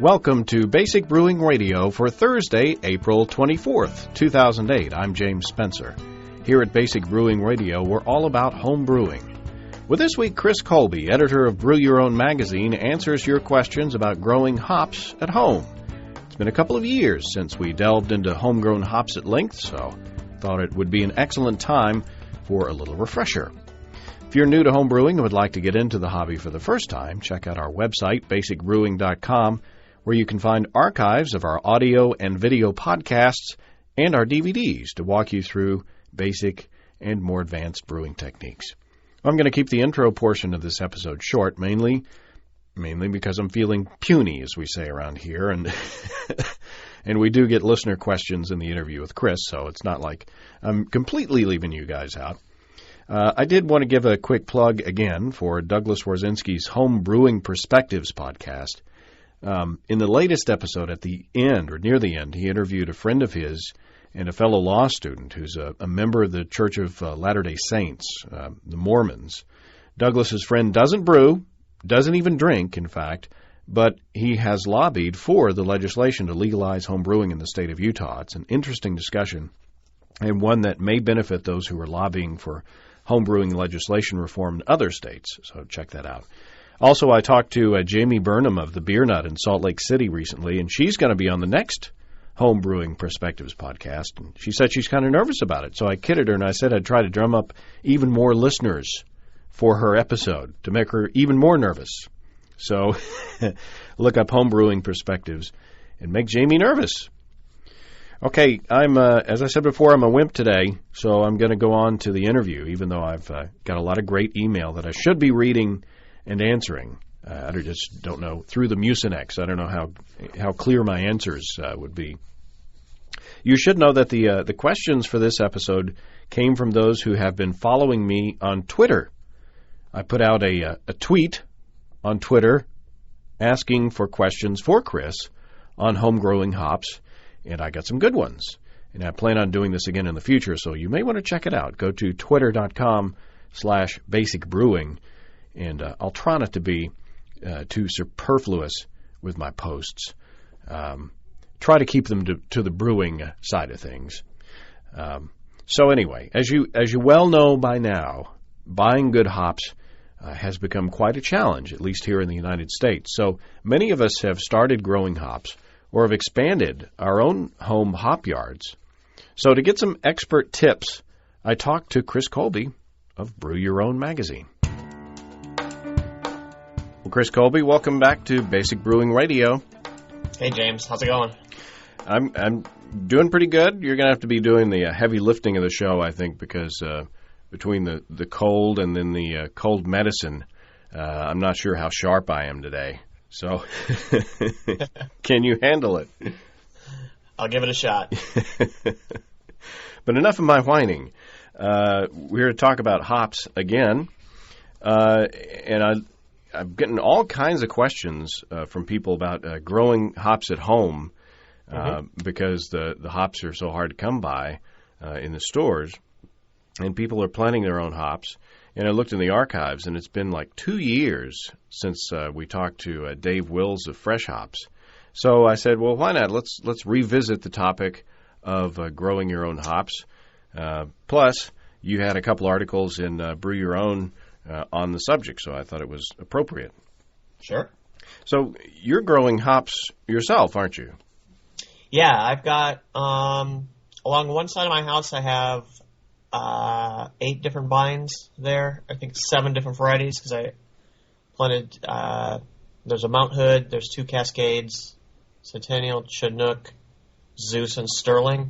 Welcome to Basic Brewing Radio for Thursday, April 24th, 2008. I'm James Spencer. Here at Basic Brewing Radio, we're all about home brewing. Well, this week, Chris Colby, editor of Brew Your Own magazine, answers your questions about growing hops at home. It's been a couple of years since we delved into homegrown hops at length, so thought it would be an excellent time for a little refresher. If you're new to home brewing and would like to get into the hobby for the first time, check out our website, basicbrewing.com, where you can find archives of our audio and video podcasts and our DVDs to walk you through basic and more advanced brewing techniques. I'm going to keep the intro portion of this episode short, mainly because I'm feeling puny, as we say around here, and and we do get listener questions in the interview with Chris, so it's not like I'm completely leaving you guys out. I did want to give a quick plug again for Douglas Warzinski's Home Brewing Perspectives podcast. In the latest episode at the end, or near the end, he interviewed a friend of his and a fellow law student who's a member of the Church of Latter-day Saints, the Mormons. Douglas's friend doesn't brew, doesn't even drink, in fact, but he has lobbied for the legislation to legalize home brewing in the state of Utah. It's an interesting discussion and one that may benefit those who are lobbying for home brewing legislation reform in other states, so check that out. Also, I talked to Jamie Burnham of the Beer Nut in Salt Lake City recently, and she's going to be on the next Home Brewing Perspectives podcast. And she said she's kind of nervous about it, so I kidded her, and I said I'd try to drum up even more listeners for her episode to make her even more nervous. So look up Home Brewing Perspectives and make Jamie nervous. Okay, I'm as I said before, I'm a wimp today, so I'm going to go on to the interview, even though I've got a lot of great email that I should be reading and answering. I just don't know, through the Mucinex. I don't know how clear my answers would be. You should know that the questions for this episode came from those who have been following me on Twitter. I put out a tweet on Twitter asking for questions for Chris on home growing hops, and I got some good ones. And I plan on doing this again in the future, so you may want to check it out. Go to twitter.com/basicbrewing. And I'll try not to be too superfluous with my posts. Try to keep them to the brewing side of things. So anyway, as you well know by now, buying good hops has become quite a challenge, at least here in the United States. So many of us have started growing hops or have expanded our own home hop yards. So to get some expert tips, I talked to Chris Colby of Brew Your Own magazine. Well, Chris Colby, welcome back to Basic Brewing Radio. Hey, James. How's it going? I'm doing pretty good. You're going to have to be doing the heavy lifting of the show, I think, because between the cold and then the cold medicine, I'm not sure how sharp I am today. So can you handle it? I'll give it a shot. But enough of my whining. We're here to talk about hops again. And I'm getting all kinds of questions from people about growing hops at home because the hops are so hard to come by in the stores, and people are planting their own hops. And I looked in the archives, and it's been like 2 years since we talked to Dave Wills of Fresh Hops. So I said, well, why not? Let's revisit the topic of growing your own hops. Plus, you had a couple articles in Brew Your Own on the subject, so I thought it was appropriate. Sure. So you're growing hops yourself, aren't you? Yeah, I've got, along one side of my house, I have 8 different vines there. I think 7 different varieties, because I planted, there's a Mount Hood, there's 2 Cascades, Centennial, Chinook, Zeus, and Sterling.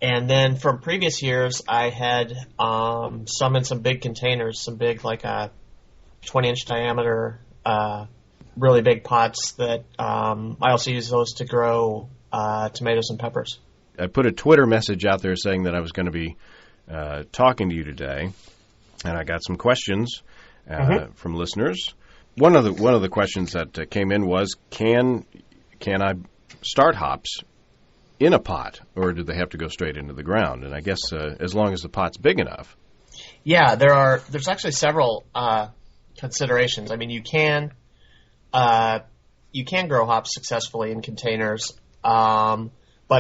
And then from previous years, I had some in some big containers, some big, like 20-inch diameter, really big pots that I also use those to grow tomatoes and peppers. I put a Twitter message out there saying that I was going to be talking to you today, and I got some questions from listeners. One of the questions that came in was, can I start hops in a pot, or do they have to go straight into the ground? And I guess as long as the pot's big enough. Yeah, there's actually several considerations. I mean, you can you can grow hops successfully in containers, but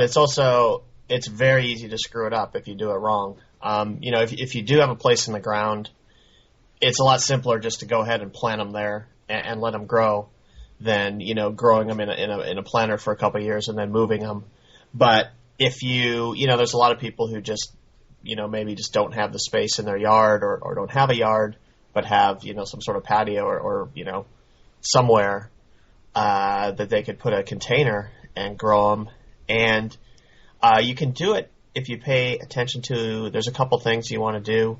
it's very easy to screw it up if you do it wrong. If you do have a place in the ground, it's a lot simpler just to go ahead and plant them there and let them grow than growing them in a planter for a couple of years and then moving them. But if there's a lot of people who just maybe just don't have the space in their yard or don't have a yard, but have some sort of patio or somewhere that they could put a container and grow them. And you can do it if you pay attention to. There's a couple things you want to do.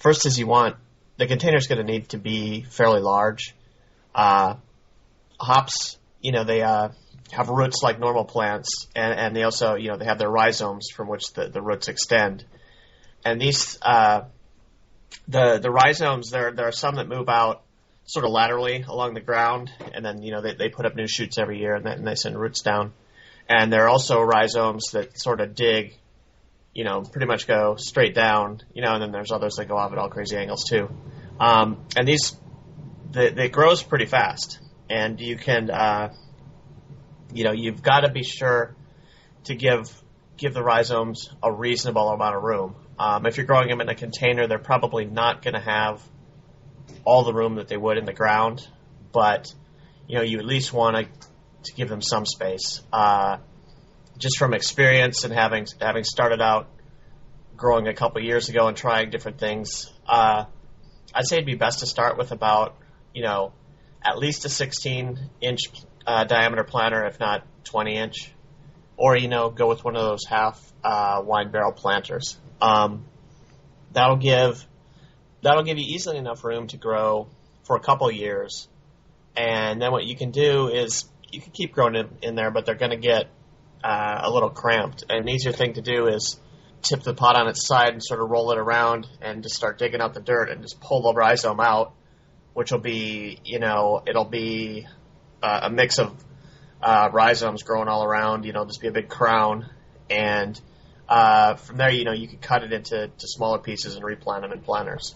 First is the container's going to need to be fairly large. Hops, they have roots like normal plants, and they also, they have their rhizomes from which the roots extend. And these, the rhizomes, there are some that move out sort of laterally along the ground, and then, they put up new shoots every year, and they send roots down. And there are also rhizomes that sort of dig, pretty much go straight down, and then there's others that go off at all crazy angles too. And they grows pretty fast, and you can, you've got to be sure to give the rhizomes a reasonable amount of room. If you're growing them in a container, they're probably not going to have all the room that they would in the ground, but you at least want to give them some space. Just from experience and having started out growing a couple years ago and trying different things, I'd say it'd be best to start with about at least a 16-inch diameter planter, if not 20-inch, or go with one of those half wine barrel planters. That'll give you easily enough room to grow for a couple years, and then what you can do is you can keep growing them in there, but they're going to get a little cramped. And an easier thing to do is tip the pot on its side and sort of roll it around and just start digging out the dirt and just pull the rhizome out, which will be, it'll be a mix of rhizomes growing all around, just be a big crown. And from there, you can cut it into smaller pieces and replant them in planters.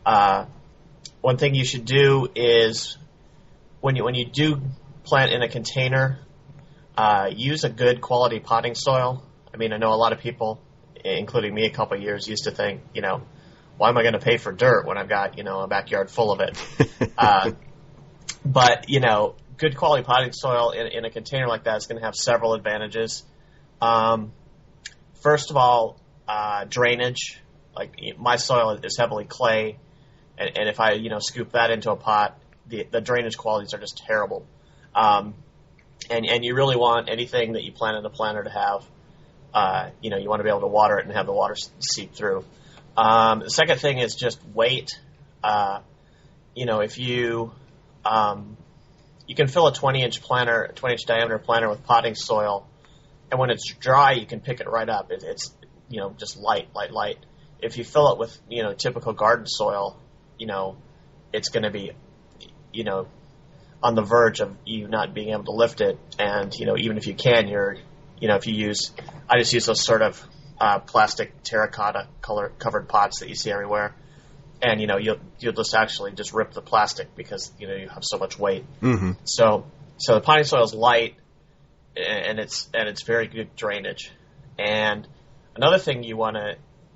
One thing you should do is when you do plant in a container, use a good quality potting soil. I mean, I know a lot of people, including me a couple of years, used to think, why am I going to pay for dirt when I've got, a backyard full of it? But, good quality potting soil in a container like that is going to have several advantages. First of all, drainage. Like, my soil is heavily clay, and if I, scoop that into a pot, the drainage qualities are just terrible. And you really want anything that you plant in a planter to have, you want to be able to water it and have the water seep through. The second thing is just weight. If you can fill a 20-inch diameter planter with potting soil, and when it's dry, you can pick it right up. It's just light. If you fill it with, typical garden soil, it's going to be, on the verge of you not being able to lift it. And, even if you can, I just use those sort of plastic terracotta covered pots that you see everywhere. And, you'll just actually just rip the plastic because, you have so much weight. Mm-hmm. So the potting soil is light, and it's very good drainage. And another thing you want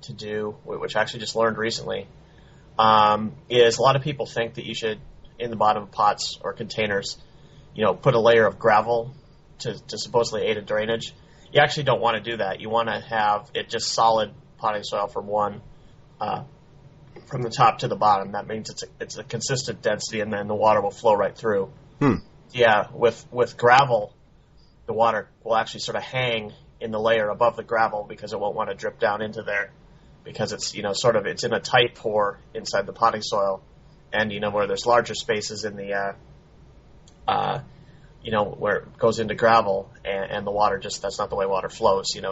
to do, which I actually just learned recently, is a lot of people think that you should, in the bottom of pots or containers, put a layer of gravel to supposedly aid in drainage. You actually don't want to do that. You want to have it just solid potting soil from the top to the bottom. That means it's a consistent density, and then the water will flow right through. Yeah, with gravel, the water will actually sort of hang in the layer above the gravel because it won't want to drip down into there, because it's it's in a tight pore inside the potting soil. And, where there's larger spaces in the, where it goes into gravel and the water that's not the way water flows. It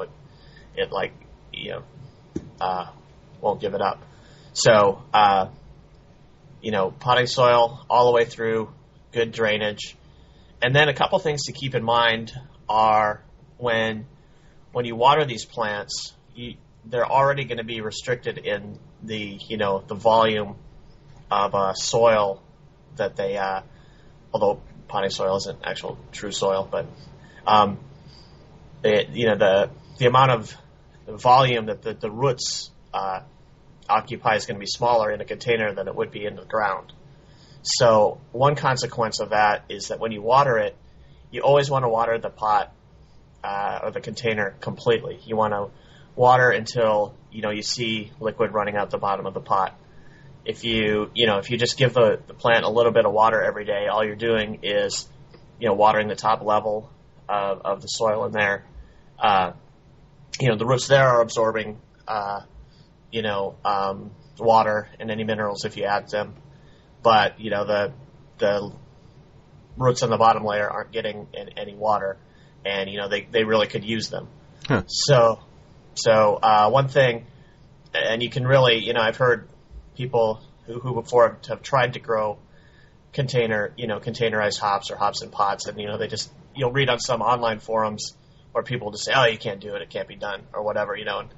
won't give it up. So, potting soil all the way through, good drainage. And then a couple things to keep in mind are when you water these plants, they're already going to be restricted in the volume of soil that they, although potting soil isn't actual true soil, but the amount of volume that the roots occupy is going to be smaller in a container than it would be in the ground. So one consequence of that is that when you water it, you always want to water the pot or the container completely. You want to water until you see liquid running out the bottom of the pot. If you just give the plant a little bit of water every day, all you're doing is watering the top level of the soil in there. The roots there are absorbing water and any minerals if you add them, but the roots on the bottom layer aren't getting any water, and they really could use them. Huh. So one thing, and you can really I've heard people who before have tried to grow containerized hops or hops in pots, and they just you'll read on some online forums where people just say, oh, you can't do it, it can't be done, or whatever, and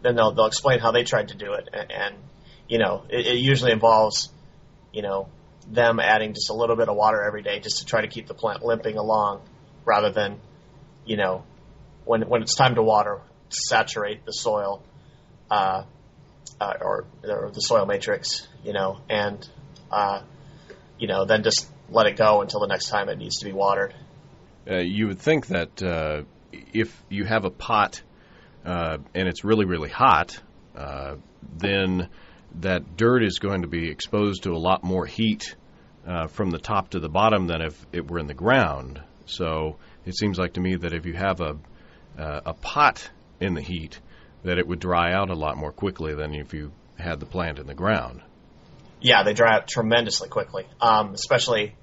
then they'll explain how they tried to do it, and it usually involves them adding just a little bit of water every day just to try to keep the plant limping along, rather than when it's time to water, saturate the soil or the soil matrix, and then just let it go until the next time it needs to be watered. You would think that if you have a pot and it's really, really hot, then that dirt is going to be exposed to a lot more heat from the top to the bottom than if it were in the ground. So it seems like to me that if you have a pot in the heat, that it would dry out a lot more quickly than if you had the plant in the ground. Yeah, they dry out tremendously quickly, especially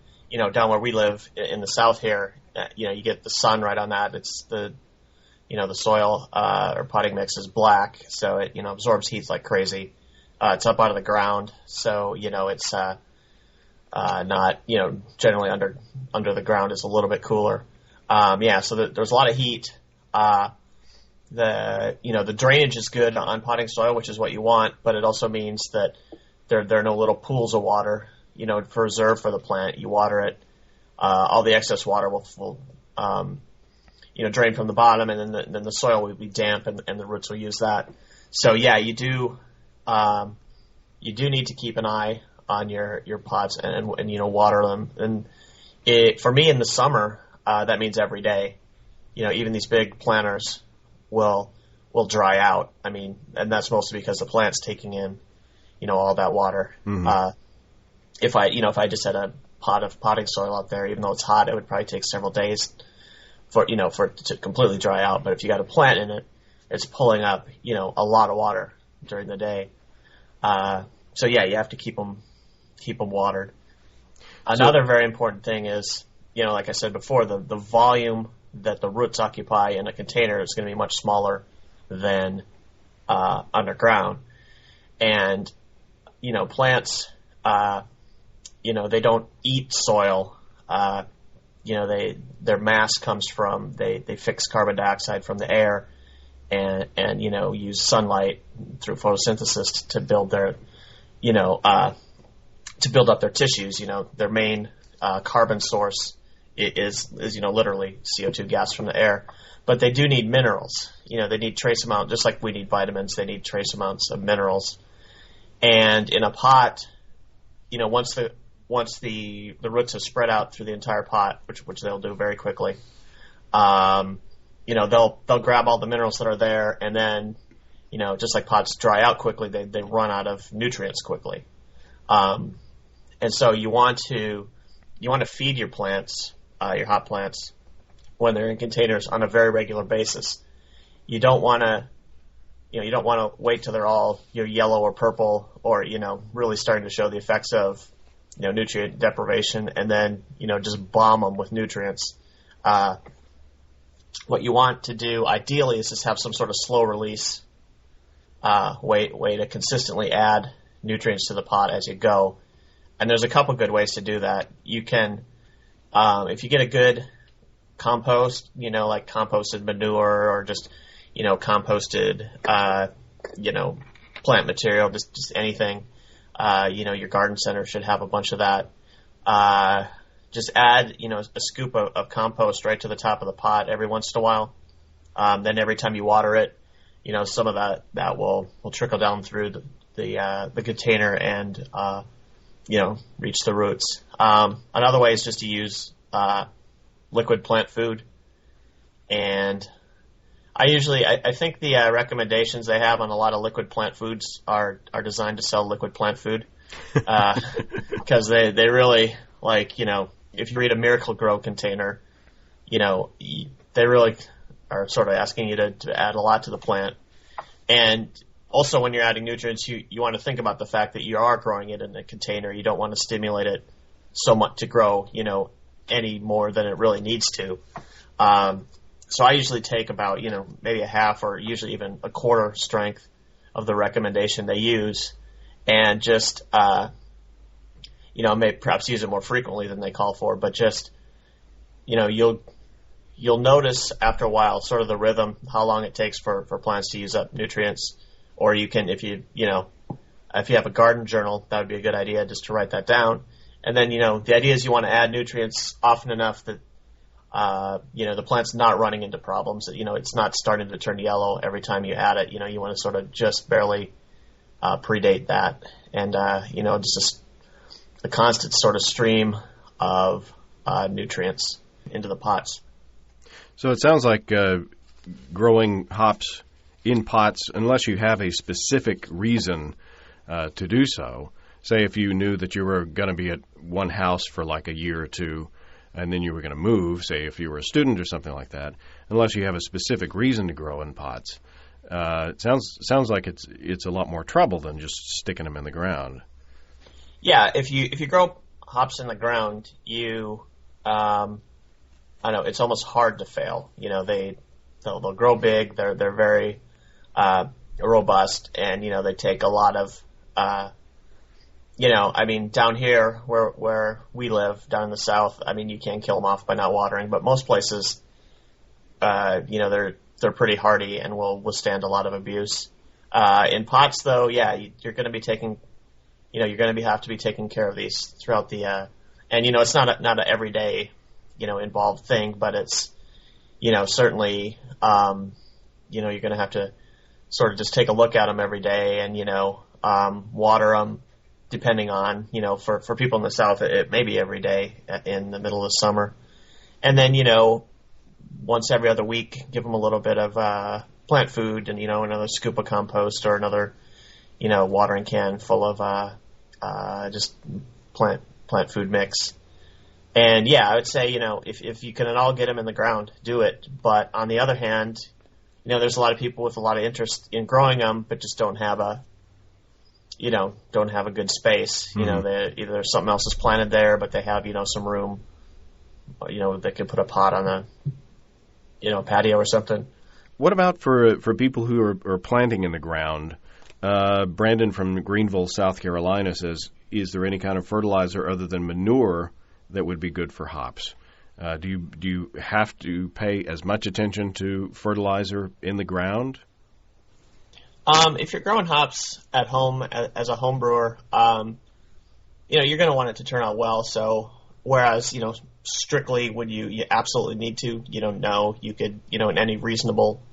down where we live in the south here. You get the sun right on that. It's the soil or potting mix is black, so it absorbs heat like crazy. It's up out of the ground, so it's not generally under the ground is a little bit cooler. So there's a lot of heat. The drainage is good on potting soil, which is what you want, but it also means that there are no little pools of water reserved for the plant. You water it, all the excess water will drain from the bottom, and then the soil will be damp, and the roots will use that. So yeah, you do need to keep an eye on your pots and water them. And for me in the summer, that means every day. Even these big planters will dry out. I mean, and that's mostly because the plant's taking in all that water. Mm-hmm. If I just had a pot of potting soil out there, even though it's hot, it would probably take several days for it to completely dry out. But if you got a plant in it, it's pulling up a lot of water during the day. So yeah, you have to keep them watered. Another very important thing is, like I said before, the volume that the roots occupy in a container is going to be much smaller than underground. And plants, they don't eat soil. Their mass comes from they fix carbon dioxide from the air, and use sunlight through photosynthesis to build their to build up their tissues. Their main carbon source is literally CO2 gas from the air, but they do need minerals. They need trace amount, just like we need vitamins. They need trace amounts of minerals. And in a pot, once the roots have spread out through the entire pot, which they'll do very quickly, they'll grab all the minerals that are there, and then just like pots dry out quickly, they run out of nutrients quickly. And so you want to feed your plants, your hop plants, when they're in containers on a very regular basis. You don't want to wait till they're all yellow or purple, or really starting to show the effects of nutrient deprivation, and then just bomb them with nutrients. What you want to do ideally is just have some sort of slow release way to consistently add nutrients to the pot as you go. And there's a couple good ways to do that. You can, if you get a good compost, like composted manure or just, composted, plant material, just anything. Your garden center should have a bunch of that. just add, a scoop of compost right to the top of the pot every once in a while. Then every time you water it, some of that will trickle down through the container and, reach the roots. Another way is just to use liquid plant food. And I think the recommendations they have on a lot of liquid plant foods are designed to sell liquid plant food. Because they really, if you read a Miracle-Gro container, they really are sort of asking you to add a lot to the plant. And also when you're adding nutrients, you want to think about the fact that you are growing it in a container. You don't want to stimulate it so much to grow, any more than it really needs to. So I usually take about, maybe a half or usually even a quarter strength of the recommendation they use, and just, may perhaps use it more frequently than they call for, but just, you'll notice after a while sort of the rhythm, how long it takes for plants to use up nutrients. Or you can, if you have a garden journal, that would be a good idea just to write that down. And then, the idea is you want to add nutrients often enough that, the plant's not running into problems. It's not starting to turn yellow every time you add it. You want to sort of just barely predate that. And, it's just a constant sort of stream of nutrients into the pots. So it sounds like growing hops in pots, unless you have a specific reason to do so. Say if you knew that you were going to be at one house for like a year or two, and then you were going to move, say if you were a student or something like that, unless you have a specific reason to grow in pots, it sounds like it's a lot more trouble than just sticking them in the ground. Yeah, if you grow hops in the ground, I know it's almost hard to fail. They'll grow big. They're very robust, and they take a lot of down here where we live down in the south, you can't kill them off by not watering, but most places they're pretty hardy and will withstand a lot of abuse. In pots though, you're going to be taking have to be taking care of these throughout the and it's not an everyday involved thing, but it's certainly you're going to have to sort of just take a look at them every day and water them, depending on for people in the south it may be every day in the middle of summer, and then once every other week give them a little bit of plant food and another scoop of compost or another watering can full of just plant food mix. And I would say, if you can at all get them in the ground, do it. But on the other hand, there's a lot of people with a lot of interest in growing them, but just don't have a good space. Mm-hmm. Either there's something else is planted there, but they have, some room, they could put a pot on a, patio or something. What about for people who are planting in the ground? Brandon from Greenville, South Carolina says, is there any kind of fertilizer other than manure that would be good for hops? Do you have to pay as much attention to fertilizer in the ground? If you're growing hops at home as a home brewer, you're going to want it to turn out well. So whereas, strictly when you absolutely need to, no, you could, in any reasonable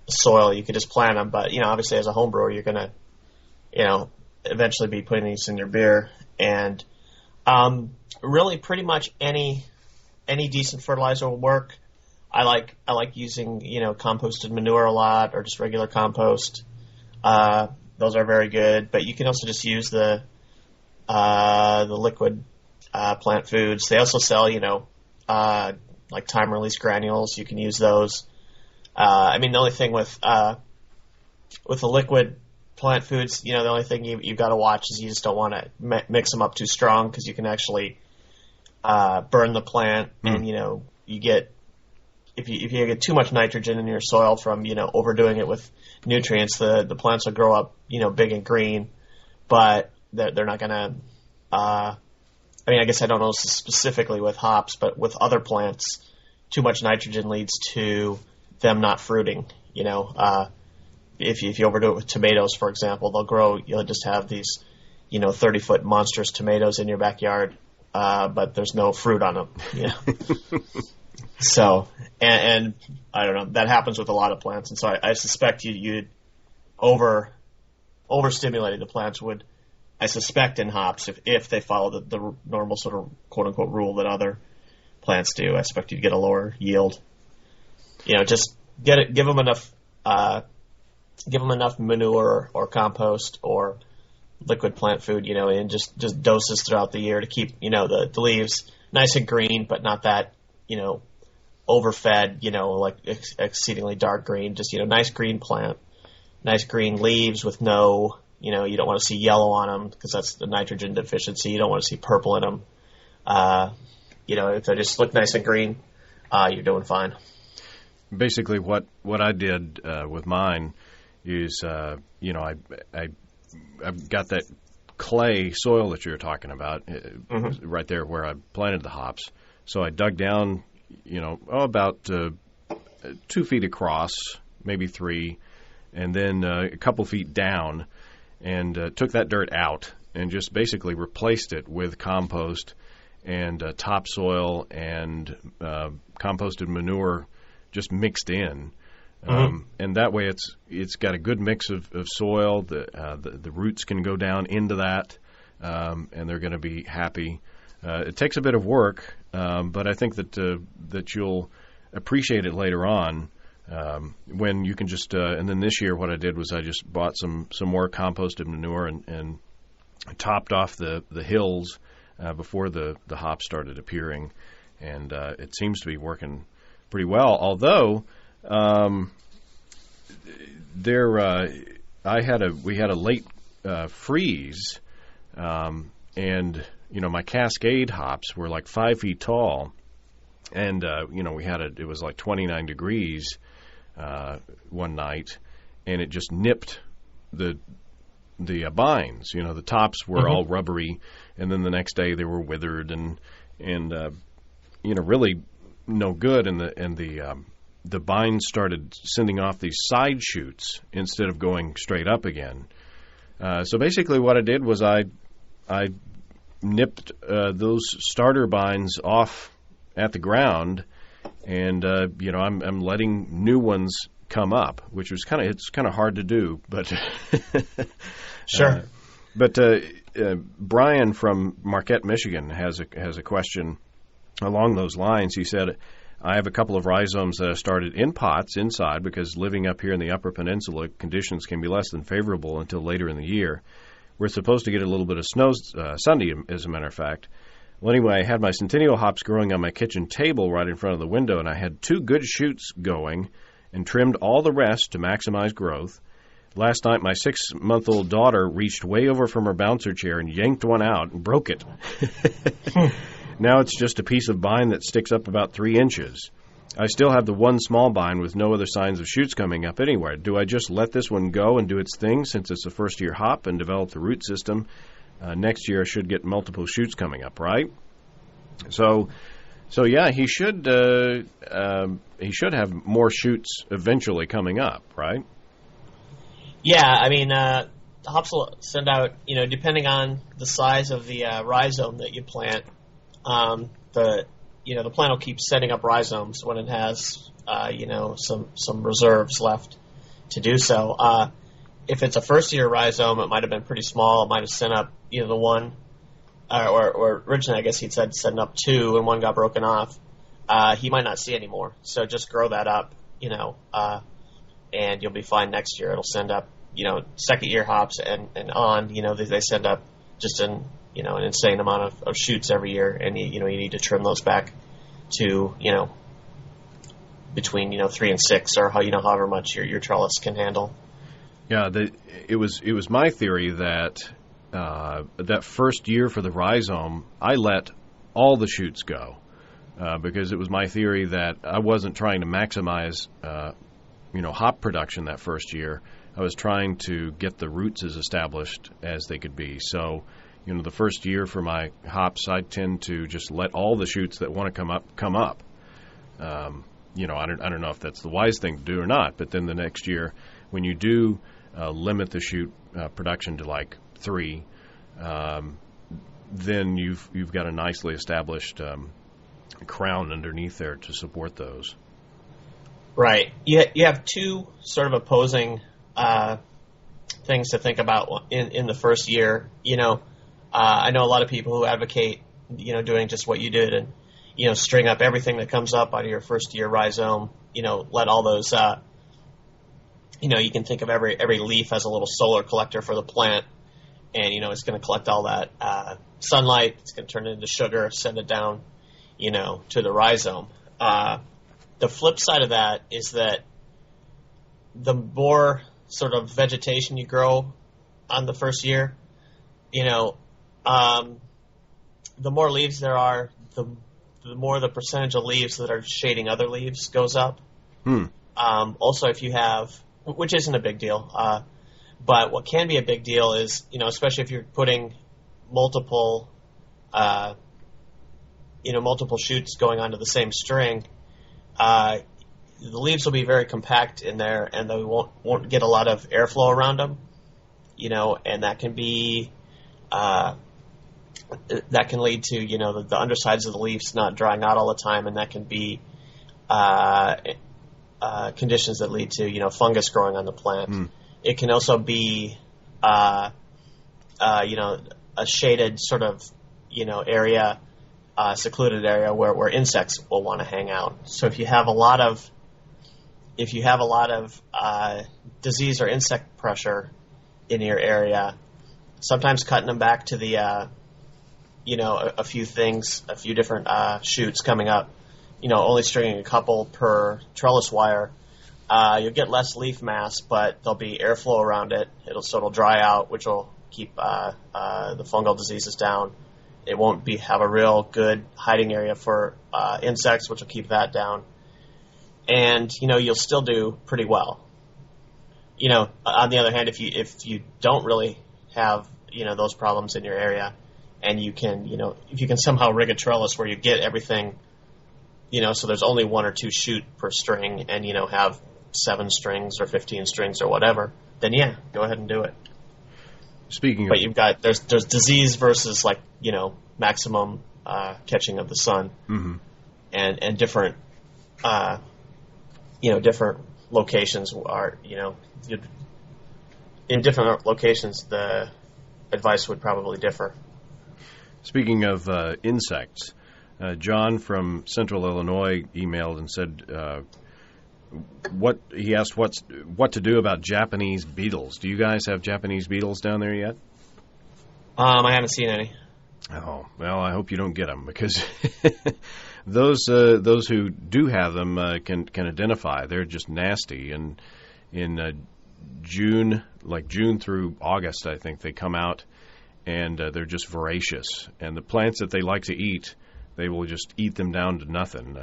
soil, you could just plant them. But, obviously as a home brewer, you're going to, eventually be putting these in your beer. And really pretty much any decent fertilizer will work. I like using, composted manure a lot, or just regular compost. Those are very good, but you can also just use the liquid plant foods. They also sell, like time release granules. You can use those. The only thing with the liquid plant foods, the only thing you've got to watch is you just don't want to mix them up too strong, because you can actually burn the plant, and you get if you get too much nitrogen in your soil from overdoing it with nutrients, the plants will grow up big and green, but they're not gonna. I guess I don't know specifically with hops, but with other plants, too much nitrogen leads to them not fruiting. If you overdo it with tomatoes, for example, they'll grow. You'll just have these 30-foot monstrous tomatoes in your backyard, but there's no fruit on them. So, and I don't know, that happens with a lot of plants, and so I suspect you'd overstimulated the plants would, I suspect, in hops, if they follow the normal sort of quote-unquote rule that other plants do, I expect you'd get a lower yield. Just give them enough manure or compost or liquid plant food, and just doses throughout the year to keep, the leaves nice and green, but not that, overfed, like exceedingly dark green, just, nice green plant, nice green leaves with no, you don't want to see yellow on them because that's the nitrogen deficiency. You don't want to see purple in them. If they just look nice and green, you're doing fine. Basically, what I did with mine is, I've got that clay soil that you were talking about right there where I planted the hops. So I dug down, about 2 feet across, maybe 3, and then a couple feet down, and took that dirt out and just basically replaced it with compost and topsoil and composted manure just mixed in. And that way it's got a good mix of soil. The roots can go down into that, and they're going to be happy. It takes a bit of work, but I think that you'll appreciate it later on when you can just and then this year what I did was I just bought some more composted manure and topped off the hills before the hops started appearing, and it seems to be working pretty well. Although we had a late freeze, and my Cascade hops were like 5 feet tall, and it was like 29 degrees one night, and it just nipped the vines. The tops were all rubbery, and then the next day they were withered and really no good. And the vines started sending off these side shoots instead of going straight up again. So basically, what I did was I nipped those starter vines off at the ground, and I'm letting new ones come up, which was it's kind of hard to do, but sure. But Brian from Marquette, Michigan, has a question along those lines. He said, I have a couple of rhizomes that I started in pots inside because living up here in the Upper Peninsula, conditions can be less than favorable until later in the year. We're supposed to get a little bit of snow Sunday, as a matter of fact. Well, anyway, I had my Centennial hops growing on my kitchen table right in front of the window, and I had 2 good shoots going and trimmed all the rest to maximize growth. Last night, my 6-month-old daughter reached way over from her bouncer chair and yanked one out and broke it. Now it's just a piece of vine that sticks up about 3 inches. I still have the one small vine with no other signs of shoots coming up anywhere. Do I just let this one go and do its thing since it's a first-year hop and develop the root system? Next year I should get multiple shoots coming up, right? So yeah, he should have more shoots eventually coming up, right? Yeah, I mean, hops will send out, depending on the size of the rhizome that you plant, the plant will keep setting up rhizomes when it has, some reserves left to do so. If it's a first-year rhizome, it might have been pretty small. It might have sent up, the one, or originally I guess he'd said send up 2 and one got broken off. He might not see anymore. So just grow that up, and you'll be fine next year. It'll send up, second-year hops and on, they send up just an insane amount of shoots every year, and you need to trim those back to, between, 3 and 6 or however much your trellis can handle. Yeah, it was my theory that that first year for the rhizome, I let all the shoots go because it was my theory that I wasn't trying to maximize hop production that first year. I was trying to get the roots as established as they could be. So, the first year for my hops, I tend to just let all the shoots that want to come up. I don't know if that's the wise thing to do or not, but then the next year, when you do limit the shoot production to like 3, then you've got a nicely established crown underneath there to support those. Right. You have two sort of opposing things to think about in the first year. I know a lot of people who advocate, doing just what you did and, string up everything that comes up out of your first year rhizome. Let all those, you can think of every leaf as a little solar collector for the plant. And, it's going to collect all that sunlight. It's going to turn it into sugar, send it down, to the rhizome. The flip side of that is that the more sort of vegetation you grow on the first year, the more leaves there are, the more the percentage of leaves that are shading other leaves goes up. Also, if you have, which isn't a big deal, but what can be a big deal is, especially if you're putting multiple shoots going onto the same string, the leaves will be very compact in there, and they won't get a lot of airflow around them, and that can be that can lead to the undersides of the leaves not drying out all the time, and that can be conditions that lead to fungus growing on the plant. It can also be a shaded sort of area, secluded area where insects will want to hang out. So if you have a lot of disease or insect pressure in your area, sometimes cutting them back to the a few different shoots coming up, only stringing a couple per trellis wire, you'll get less leaf mass, but there'll be airflow around it. It'll dry out, which will keep the fungal diseases down. It won't have a real good hiding area for insects, which will keep that down. And you'll still do pretty well. On the other hand, if you don't really have those problems in your area, and you can if you can somehow rig a trellis where you get everything, so there's only one or two shoot per string, and have 7 strings or 15 strings or whatever, then yeah, go ahead and do it. But you've got there's disease versus maximum catching of the sun, and different different locations are in different locations the advice would probably differ. Speaking of insects, John from Central Illinois emailed and said he asked what to do about Japanese beetles. Do you guys have Japanese beetles down there yet? I haven't seen any. Oh, well, I hope you don't get them, because those who do have them can identify. They're just nasty, and in June through August, I think they come out, and they're just voracious. And the plants that they like to eat, they will just eat them down to nothing.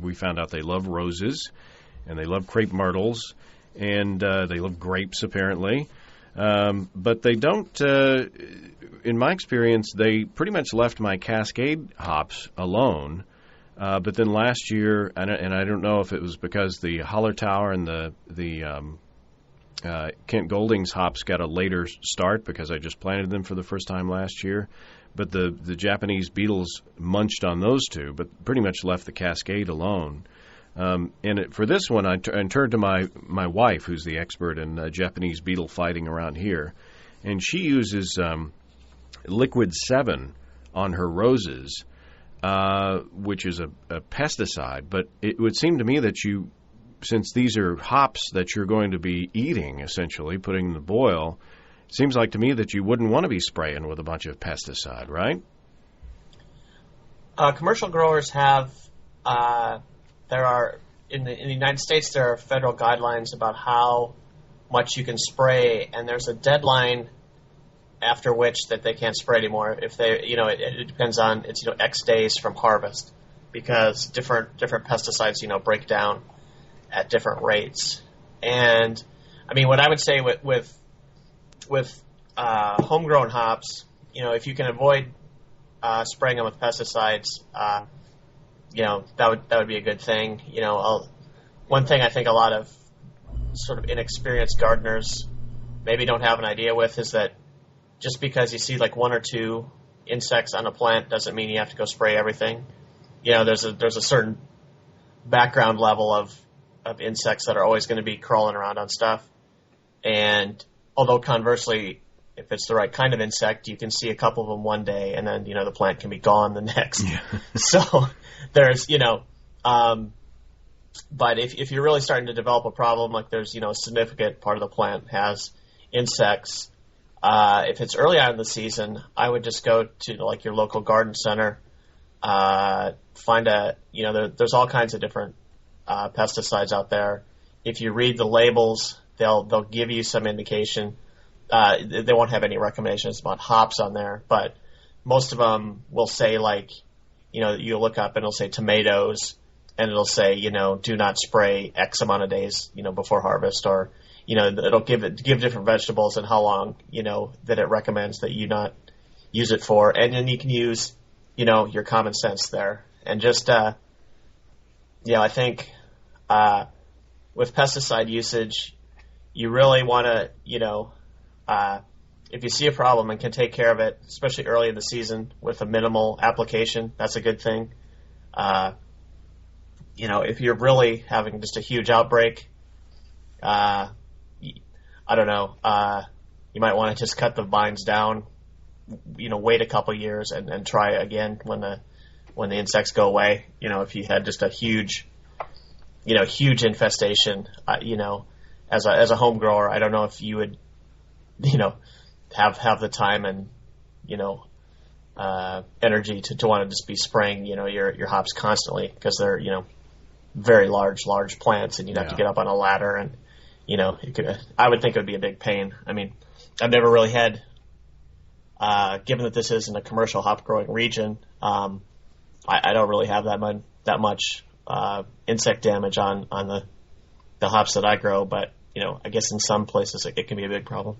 We found out they love roses, and they love crepe myrtles, and they love grapes, apparently. But they don't, in my experience, they pretty much left my Cascade hops alone. But then last year, and I don't know if it was because the Holler Tower and the Kent Golding's hops got a later start because I just planted them for the first time last year. But the Japanese beetles munched on those two, but pretty much left the Cascade alone. For this one, I turned to my wife, who's the expert in Japanese beetle fighting around here, and she uses Liquid 7 on her roses, which is a pesticide. But it would seem to me that since these are hops that you're going to be eating, essentially, putting in the boil, it seems like to me that you wouldn't want to be spraying with a bunch of pesticide, right? Commercial growers have... There are in the United States, there are federal guidelines about how much you can spray, and there's a deadline after which that they can't spray anymore. If they, it depends on X days from harvest, because different pesticides break down at different rates. And I mean, what I would say with homegrown hops, if you can avoid spraying them with pesticides. That would be a good thing. One thing I think a lot of sort of inexperienced gardeners maybe don't have an idea with is that just because you see like one or two insects on a plant doesn't mean you have to go spray everything. There's a certain background level of insects that are always going to be crawling around on stuff. And although conversely, if it's the right kind of insect, you can see a couple of them one day, and then the plant can be gone the next. Yeah. So there's but if you're really starting to develop a problem, like there's a significant part of the plant has insects. If it's early on in the season, I would just go to like your local garden center. Find there's all kinds of different pesticides out there. If you read the labels, they'll give you some indication. They won't have any recommendations about hops on there, but most of them will say you look up and it'll say tomatoes, and it'll say do not spray X amount of days before harvest, or it'll give different vegetables and how long that it recommends that you not use it for, and then you can use your common sense there. And just I think with pesticide usage, you really want to if you see a problem and can take care of it, especially early in the season with a minimal application, that's a good thing. If you're really having just a huge outbreak, I don't know, you might want to just cut the vines down, wait a couple years and try again when the insects go away. If you had just a huge infestation, as a home grower, I don't know if you would, have the time and, energy to want to just be spraying, your hops constantly, because they're, very large plants, and you'd have to get up on a ladder, and, I would think it would be a big pain. I mean, I've never really had, given that this isn't a commercial hop growing region, I don't really have that much insect damage on the hops that I grow, but, I guess in some places it can be a big problem.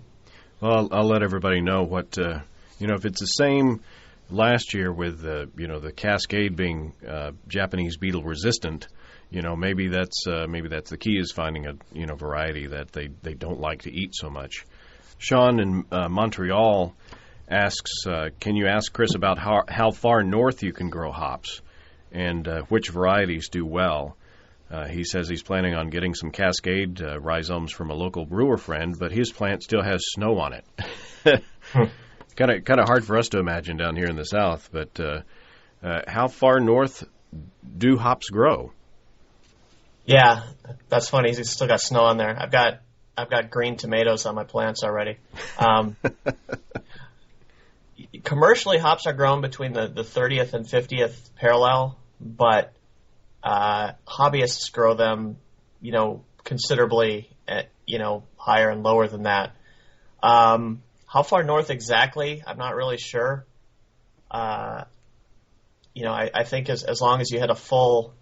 Well, I'll let everybody know what, if it's the same last year with, the Cascade being Japanese beetle resistant, maybe that's the key, is finding a variety that they don't like to eat so much. Sean in Montreal asks, can you ask Chris about how far north you can grow hops and which varieties do well? He says he's planning on getting some Cascade rhizomes from a local brewer friend, but his plant still has snow on it. Kind of hard for us to imagine down here in the South, but how far north do hops grow? Yeah, that's funny. He's still got snow on there. I've got green tomatoes on my plants already. Commercially, hops are grown between the 30th and 50th parallel, but hobbyists grow them, considerably, higher and lower than that. How far north exactly, I'm not really sure. I think as long as you had a full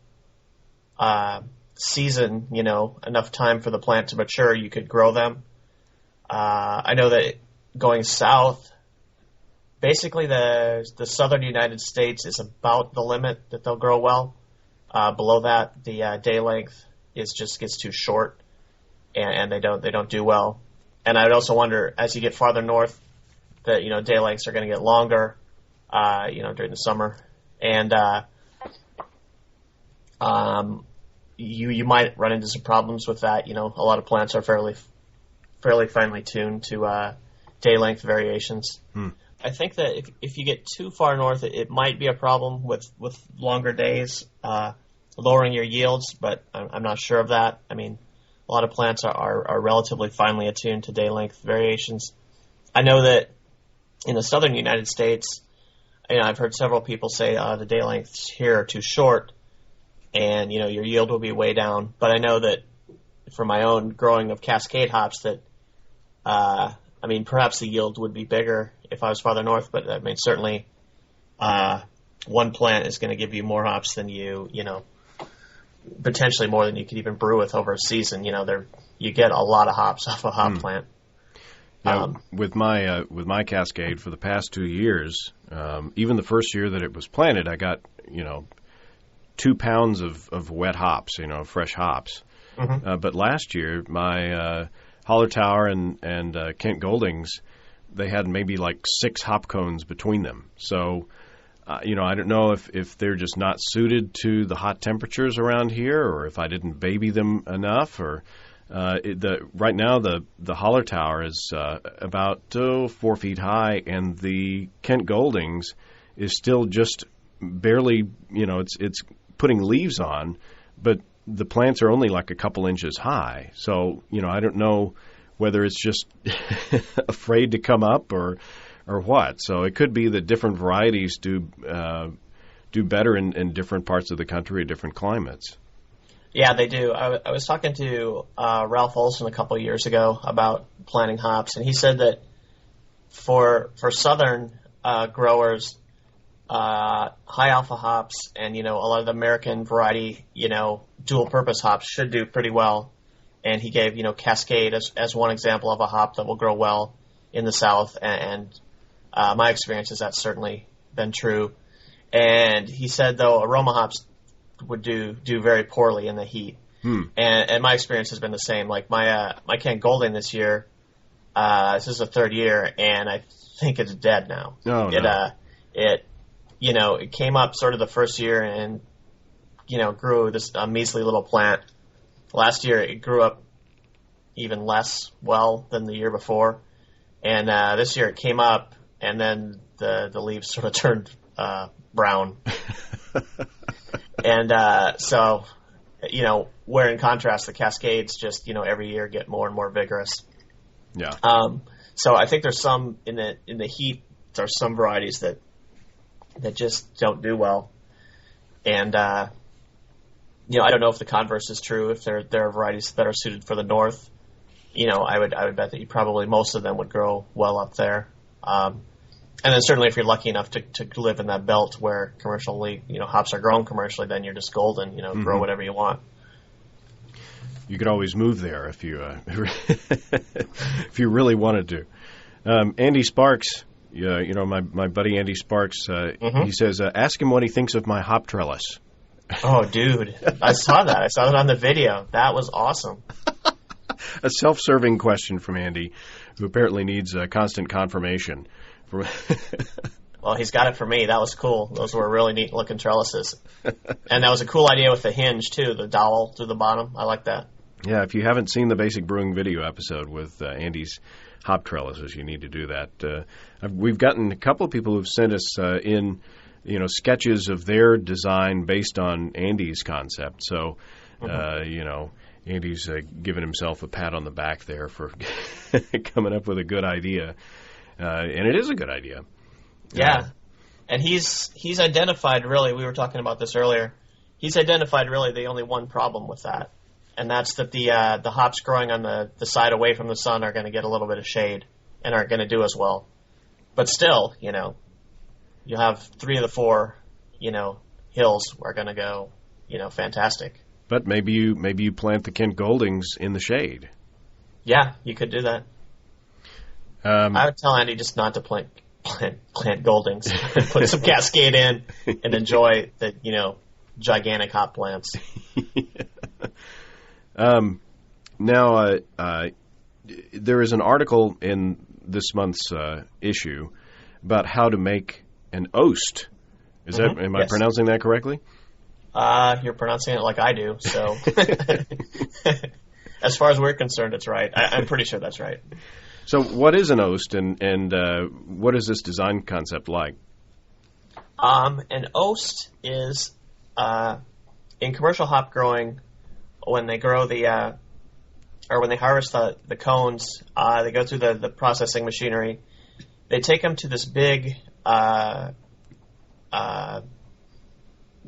season, enough time for the plant to mature, you could grow them. I know that going south, basically the southern United States is about the limit that they'll grow well. Below that, the day length just gets too short, and they don't do well. And I'd also wonder, as you get farther north, that day lengths are going to get longer, during the summer, and you might run into some problems with that. A lot of plants are fairly finely tuned to day length variations. I think that if you get too far north, it might be a problem with longer days, lowering your yields, but I'm not sure of that. I mean, a lot of plants are relatively finely attuned to day length variations. I know that in the southern United States, I've heard several people say the day lengths here are too short, and your yield will be way down. But I know that for my own growing of Cascade hops that perhaps the yield would be bigger if I was farther north, but certainly one plant is going to give you more hops than potentially more than you could even brew with over a season. You get a lot of hops off a hop plant. With my Cascade for the past 2 years, even the first year that it was planted, I got 2 pounds of wet hops, fresh hops. Mm-hmm. But last year, my Holler Tower and Kent Goldings they had maybe like 6 hop cones between them. So, I don't know if they're just not suited to the hot temperatures around here, or if I didn't baby them enough, or right now the holler tower is about 4 feet high, and the Kent Goldings is still just barely, it's putting leaves on, but the plants are only like a couple inches high. So, I don't know whether it's just afraid to come up or what. So it could be that different varieties do better in different parts of the country, different climates. Yeah, they do. I was talking to Ralph Olson a couple of years ago about planting hops, and he said that for southern growers, high alpha hops and a lot of the American variety dual purpose hops should do pretty well. And he gave Cascade as one example of a hop that will grow well in the South, and my experience is that's certainly been true. And he said though aroma hops would do very poorly in the heat. And my experience has been the same. Like my Kent Golding this year, this is the 3rd year, and I think it's dead now. Oh, no. It came up sort of the first year and grew this measly little plant. Last year it grew up even less well than the year before, and this year it came up and then the leaves sort of turned brown. And so, where in contrast the Cascades just, every year get more and more vigorous. Yeah. So I think there's some in the heat. There's some varieties that just don't do well, and I don't know if the converse is true. If there are varieties that are suited for the north, I would bet that probably most of them would grow well up there. And then certainly if you're lucky enough to live in that belt where commercially, hops are grown commercially, then you're just golden, grow whatever you want. You could always move there if you if you really wanted to. Andy Sparks, my buddy Andy Sparks, he says, ask him what he thinks of my hop trellis. Oh, dude, I saw that. I saw it on the video. That was awesome. A self-serving question from Andy, who apparently needs constant confirmation. Well, he's got it for me. That was cool. Those were really neat looking trellises. And that was a cool idea with the hinge, too, the dowel through the bottom. I like that. Yeah, if you haven't seen the Basic Brewing video episode with Andy's hop trellises, you need to do that. We've gotten a couple of people who've sent us in sketches of their design based on Andy's concept. So, Andy's given himself a pat on the back there for coming up with a good idea. And it is a good idea. Yeah. And he's identified, really, we were talking about this earlier, he's identified really the only one problem with that. And that's that the hops growing on the side away from the sun are going to get a little bit of shade and aren't going to do as well. But still, you'll have 3 of the 4, hills are going to go, fantastic. But maybe you plant the Kent Goldings in the shade. Yeah, you could do that. I would tell Andy just not to plant Goldings. Put some Cascade in and enjoy the, gigantic hop plants. Now, there is an article in this month's issue about how to make an oast. Am I pronouncing that correctly? You're pronouncing it like I do, so as far as we're concerned, it's right. I'm pretty sure that's right. So what is an oast, and what is this design concept like? An oast is, in commercial hop growing, when they grow when they harvest the cones, they go through the processing machinery. They take them to this big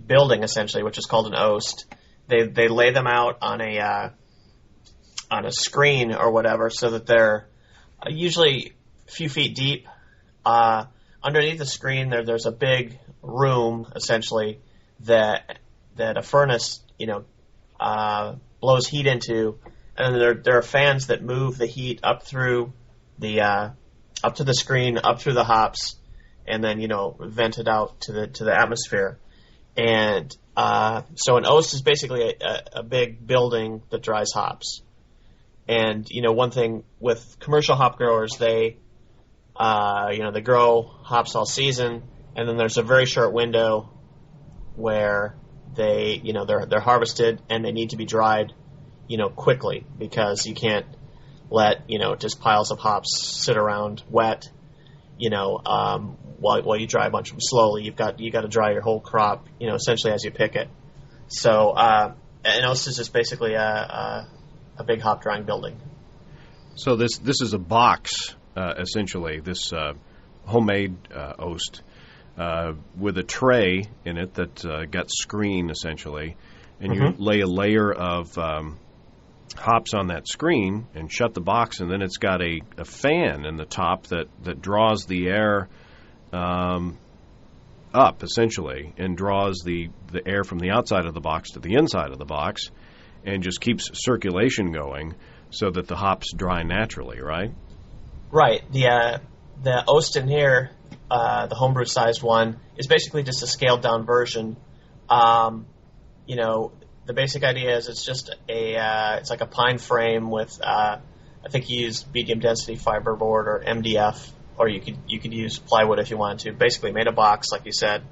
building, essentially, which is called an oast. They lay them out on a screen or whatever, so that they're usually a few feet deep. Underneath the screen, there's a big room, essentially, that a furnace, blows heat into, and then there are fans that move the heat up through up to the screen, up through the hops, and then vent it out to the atmosphere. And so an oast is basically a big building that dries hops. And one thing with commercial hop growers, they They grow hops all season, and then there's a very short window where they're harvested and they need to be dried, quickly, because you can't let, just piles of hops sit around wet, while you dry a bunch of them slowly. You got to dry your whole crop, essentially as you pick it. So, an oast is just basically a big hop drying building. So this is a box, essentially, this homemade oast with a tray in it that got screen, essentially, and you lay a layer of hops on that screen and shut the box, and then it's got a fan in the top that draws the air up, essentially, and draws the air from the outside of the box to the inside of the box and just keeps circulation going so that the hops dry naturally, right? Right. The oast in here, the homebrew sized one, is basically just a scaled down version. The basic idea is it's just it's like a pine frame with I think you use medium density fiberboard or MDF, or you could use plywood if you wanted to. Basically made a box, like you said.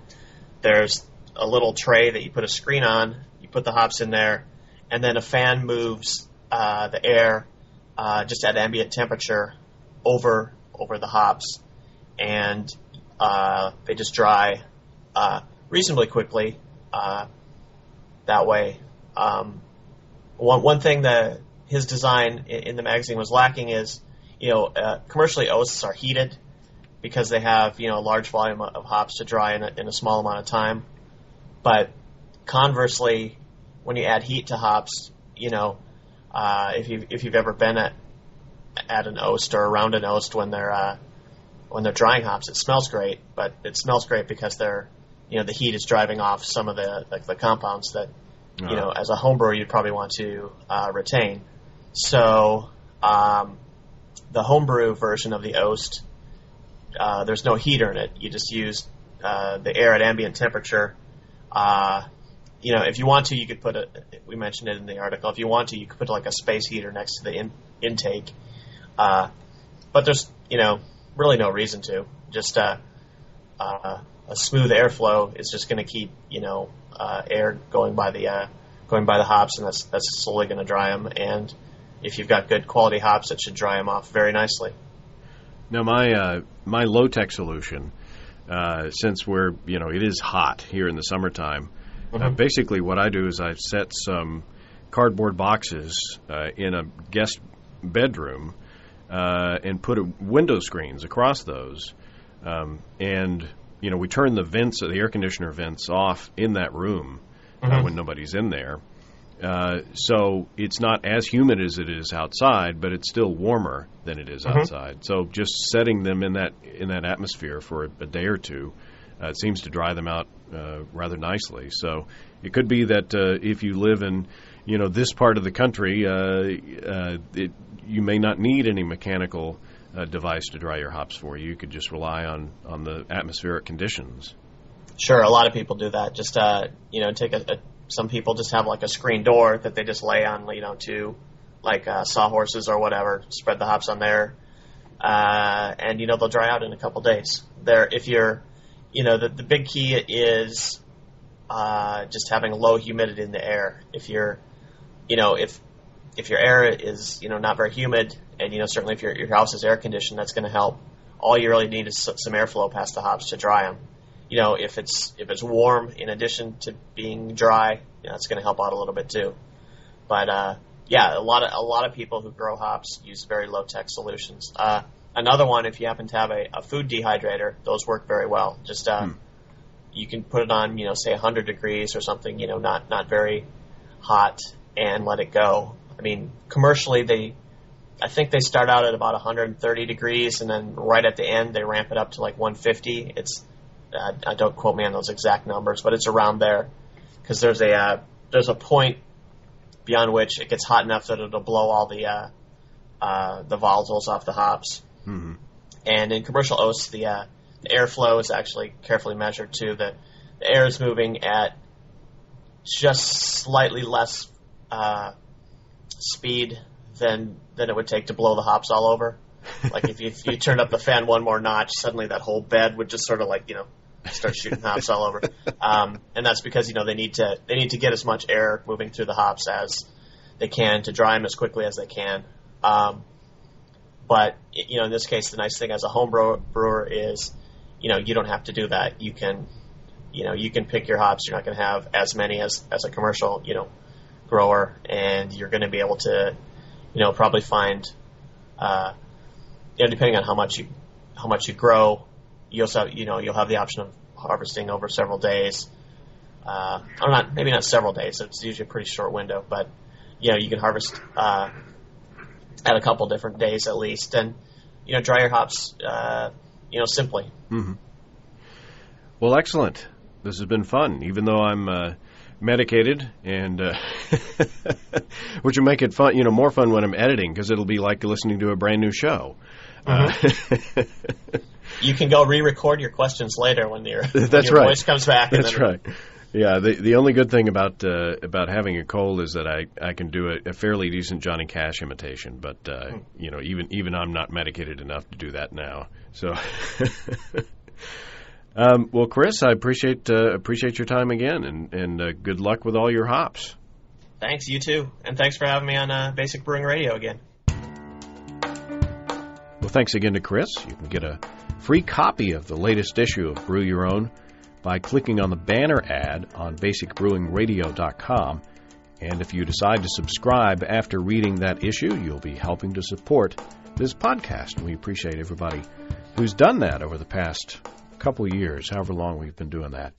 There's a little tray that you put a screen on, you put the hops in there, and then a fan moves the air just at ambient temperature over the hops, and they just dry reasonably quickly that way. One thing that his design in the magazine was lacking is, commercially oasts are heated because they have, a large volume of hops to dry in a small amount of time. But conversely, when you add heat to hops, if you've ever been at an oast or around an oast when they're drying hops, it smells great. But it smells great because the heat is driving off some of the compounds that as a home brewer you'd probably want to retain. So the homebrew version of the oast, there's no heater in it. You just use the air at ambient temperature. If you want to, you could we mentioned it in the article, if you want to, you could put like a space heater next to the intake. But there's, really no reason to. Just a smooth airflow is just going to keep, air going by the hops, and that's slowly going to dry them. And if you've got good quality hops, it should dry them off very nicely. Now, my low-tech solution, since it is hot here in the summertime, basically what I do is I set some cardboard boxes in a guest bedroom and put window screens across those. And we turn the air conditioner vents off in that room when nobody's in there. So it's not as humid as it is outside, but it's still warmer than it is outside. So just setting them in that atmosphere for a day or two seems to dry them out rather nicely. So it could be that if you live in this part of the country, you may not need any mechanical device to dry your hops for you. You could just rely on the atmospheric conditions. Sure, a lot of people do that. Just some people just have like a screen door that they just lay on, to like sawhorses or whatever, spread the hops on there, and they'll dry out in a couple days. If you're, the big key is just having low humidity in the air. If you're, if your air is not very humid, and certainly if your house is air conditioned, that's going to help. All you really need is some airflow past the hops to dry them. If it's warm in addition to being dry, it's going to help out a little bit too. But a lot of people who grow hops use very low tech solutions. Another one, if you happen to have a food dehydrator, those work very well. Just you can put it on, say 100 degrees or something, not very hot, and let it go. I mean, commercially I think they start out at about 130 degrees, and then right at the end they ramp it up to like 150. Don't quote me on those exact numbers, but it's around there, because there's a point beyond which it gets hot enough that it'll blow all the volatiles off the hops. Mm-hmm. And in commercial oats, the airflow is actually carefully measured too. The air is moving at just slightly less speed than it would take to blow the hops all over. Like if you turned up the fan one more notch, suddenly that whole bed would just sort of start shooting hops all over. And that's because they need to get as much air moving through the hops as they can to dry them as quickly as they can. But in this case, the nice thing as a home brewer is, you don't have to do that. You can pick your hops. You're not going to have as many as a commercial, grower, and you're going to be able to, probably find, depending on how much you grow, you also have, you'll have the option of harvesting over several days. Maybe not several days. It's usually a pretty short window, but you can harvest at a couple different days at least, and dry your hops, simply. Mm-hmm. Well, excellent. This has been fun, even though I'm medicated, and which will make it fun, more fun when I'm editing, because it'll be like listening to a brand new show. Mm-hmm. You can go re-record your questions later when your voice comes back. That's right. Yeah, the only good thing about having a cold is that I can do a fairly decent Johnny Cash imitation, but even I'm not medicated enough to do that now. So, well, Chris, I appreciate your time again, and good luck with all your hops. Thanks, you too, and thanks for having me on Basic Brewing Radio again. Well, thanks again to Chris. You can get a free copy of the latest issue of Brew Your Own by clicking on the banner ad on basicbrewingradio.com. And if you decide to subscribe after reading that issue, you'll be helping to support this podcast. And we appreciate everybody who's done that over the past couple years, however long we've been doing that.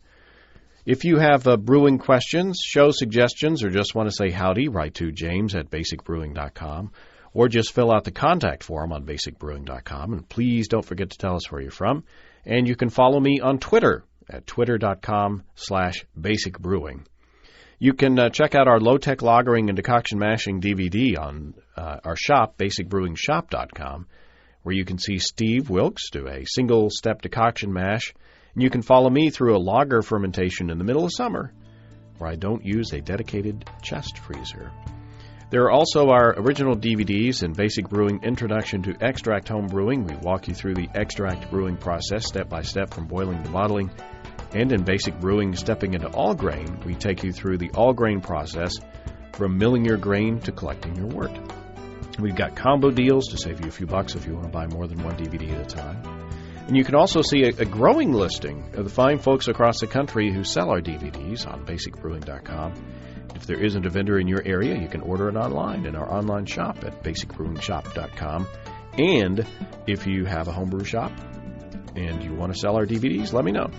If you have brewing questions, show suggestions, or just want to say howdy, write to james@basicbrewing.com, or just fill out the contact form on basicbrewing.com. And please don't forget to tell us where you're from. And you can follow me on Twitter at twitter.com/basicbrewing. You can check out our low-tech lagering and decoction mashing DVD on our shop, basicbrewingshop.com, where you can see Steve Wilkes do a single-step decoction mash. And you can follow me through a lager fermentation in the middle of summer, where I don't use a dedicated chest freezer. There are also our original DVDs in Basic Brewing Introduction to Extract Home Brewing. We walk you through the extract brewing process step by step from boiling to bottling. And in Basic Brewing Stepping into All Grain, we take you through the all grain process from milling your grain to collecting your wort. We've got combo deals to save you a few bucks if you want to buy more than one DVD at a time. And you can also see a growing listing of the fine folks across the country who sell our DVDs on basicbrewing.com. If there isn't a vendor in your area, you can order it online in our online shop at basicbrewingshop.com. And if you have a homebrew shop and you want to sell our DVDs, let me know.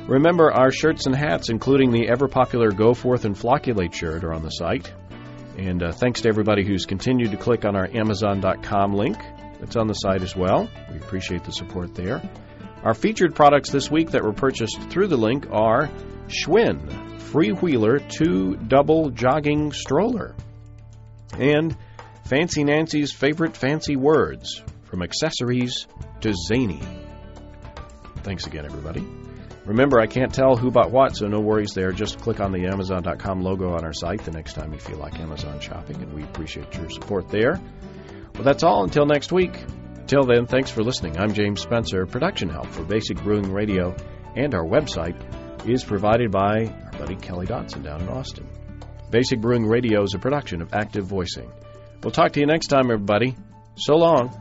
Remember, our shirts and hats, including the ever-popular Go Forth and Flocculate shirt, are on the site. And thanks to everybody who's continued to click on our Amazon.com link. It's on the site as well. We appreciate the support there. Our featured products this week that were purchased through the link are Schwinn Freewheeler 2 Double Jogging Stroller and Fancy Nancy's Favorite Fancy Words, From Accessories to Zany. Thanks again, everybody. Remember, I can't tell who bought what, so no worries there. Just click on the Amazon.com logo on our site the next time you feel like Amazon shopping, and we appreciate your support there. Well, that's all until next week. Till then, thanks for listening. I'm James Spencer. Production help for Basic Brewing Radio and our website is provided by our buddy Kelly Dotson down in Austin. Basic Brewing Radio is a production of Active Voicing. We'll talk to you next time, everybody. So long.